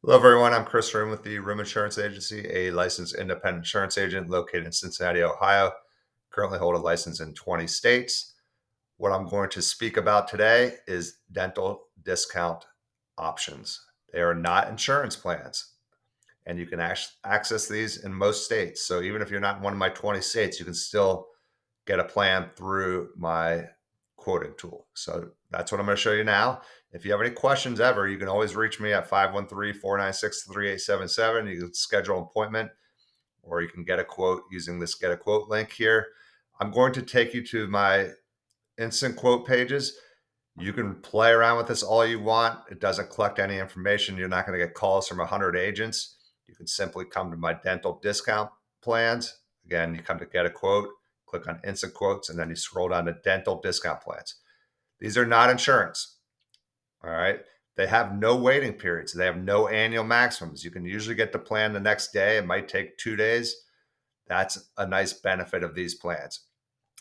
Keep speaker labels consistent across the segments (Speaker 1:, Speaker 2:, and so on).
Speaker 1: Hello, everyone. I'm Chris Ruhm with the Ruhm-Insurance Agency, a licensed independent insurance agent located in Cincinnati, Ohio. Currently hold a license in 20 states. What I'm going to speak about today is dental discount options. They are not insurance plans, and you can access these in most states. So even if you're not in one of my 20 states, you can still get a plan through my quoting tool. So that's what I'm going to show you now. If you have any questions ever, you can always reach me at 513-496-3877. You can schedule an appointment or you can get a quote using this get a quote link here. I'm going to take you to my instant quote pages. You can play around with this all you want. It doesn't collect any information. You're not going to get calls from 100 agents. You can simply come to my dental discount plans. Again, you come to get a quote, click on instant quotes, and then you scroll down to dental discount plans. These are not insurance. All right. They have no waiting periods. They have no annual maximums. You can usually get the plan the next day. It might take 2 days. That's a nice benefit of these plans.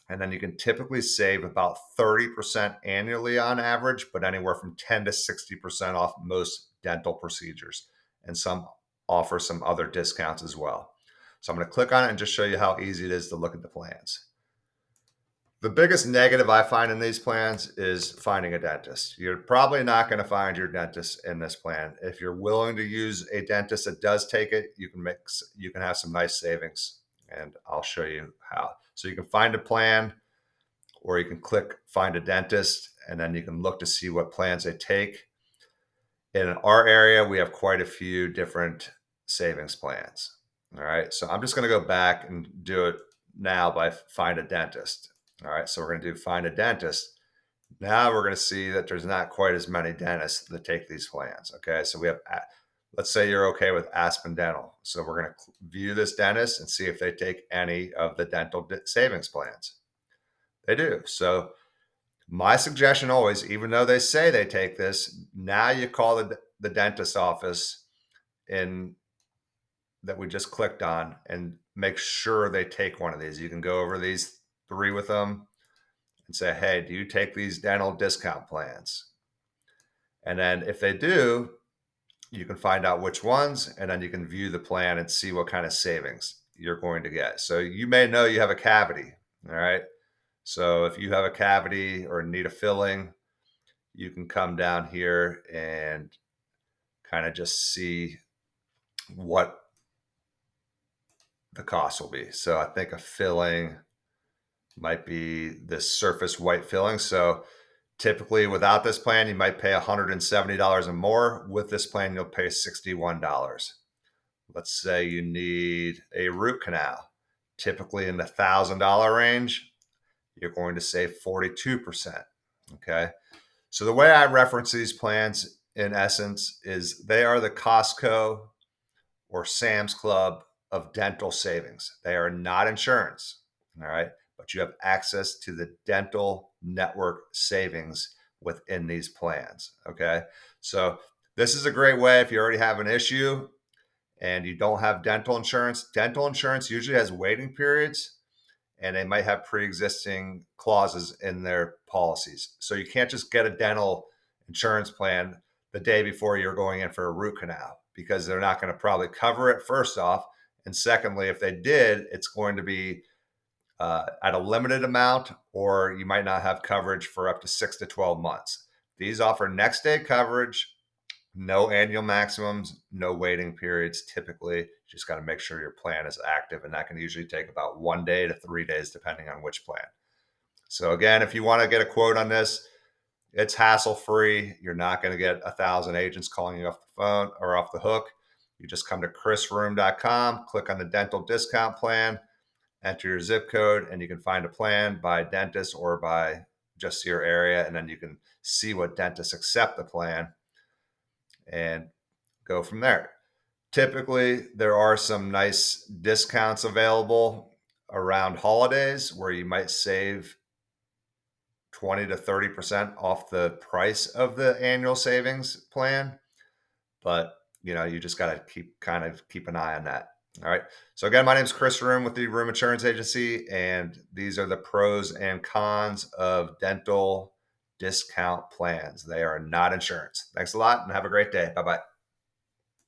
Speaker 1: And then you can typically save about 30% annually on average, but anywhere from 10 to 60% off most dental procedures. And some offer some other discounts as well. So I'm going to click on it and just show you how easy it is to look at the plans. The biggest negative I find in these plans is finding a dentist. You're probably not going to find your dentist in this plan. If you're willing to use a dentist that does take it, you can have some nice savings, and I'll show you how. So you can find a plan, or you can click find a dentist, and then you can look to see what plans they take. In our area, we have quite a few different savings plans. All right, so I'm just going to go back and do it now by find a dentist. All right, so we're going to do find a dentist. Now we're going to see that there's not quite as many dentists that take these plans. Okay, so we have, let's say you're okay with Aspen Dental. So we're going to view this dentist and see if they take any of the dental savings plans. They do. So my suggestion always, even though they say they take this, now you call the dentist office in that we just clicked on and make sure they take one of these. You can go over these 3 with them and say, hey, do you take these dental discount plans? And then if they do, you can find out which ones, and then you can view the plan and see what kind of savings you're going to get. So you may know you have a cavity. All right. So if you have a cavity or need a filling, you can come down here and kind of just see what the cost will be. So I think a filling might be this surface white filling. So typically without this plan, you might pay $170 or more. With this plan, you'll pay $61. Let's say you need a root canal, typically in the $1,000 range, you're going to save 42%. Okay. So the way I reference these plans in essence is they are the Costco or Sam's Club of dental savings. They are not insurance. All right. But you have access to the dental network savings within these plans. Okay. So this is a great way if you already have an issue and you don't have dental insurance. Dental insurance usually has waiting periods and they might have pre-existing clauses in their policies. So you can't just get a dental insurance plan the day before you're going in for a root canal because they're not going to probably cover it, first off. And secondly, if they did, it's going to be at a limited amount, or you might not have coverage for up to 6 to 12 months. These offer next day coverage, no annual maximums, no waiting periods. Typically, you just got to make sure your plan is active, and that can usually take about 1 day to 3 days, depending on which plan. So again, if you want to get a quote on this, it's hassle-free. You're not going to get 1,000 agents calling you off the phone or off the hook. You just come to chrisroom.com, click on the dental discount plan, enter your zip code, and you can find a plan by dentist or by just your area, and then you can see what dentists accept the plan and go from there. Typically, there are some nice discounts available around holidays where you might save 20 to 30% off the price of the annual savings plan. But, you just got to keep an eye on that. All right. So again, my name is Chris Ruhm with the Ruhm-Insurance Agency, and these are the pros and cons of dental discount plans. They are not insurance. Thanks a lot and have a great day. Bye-bye.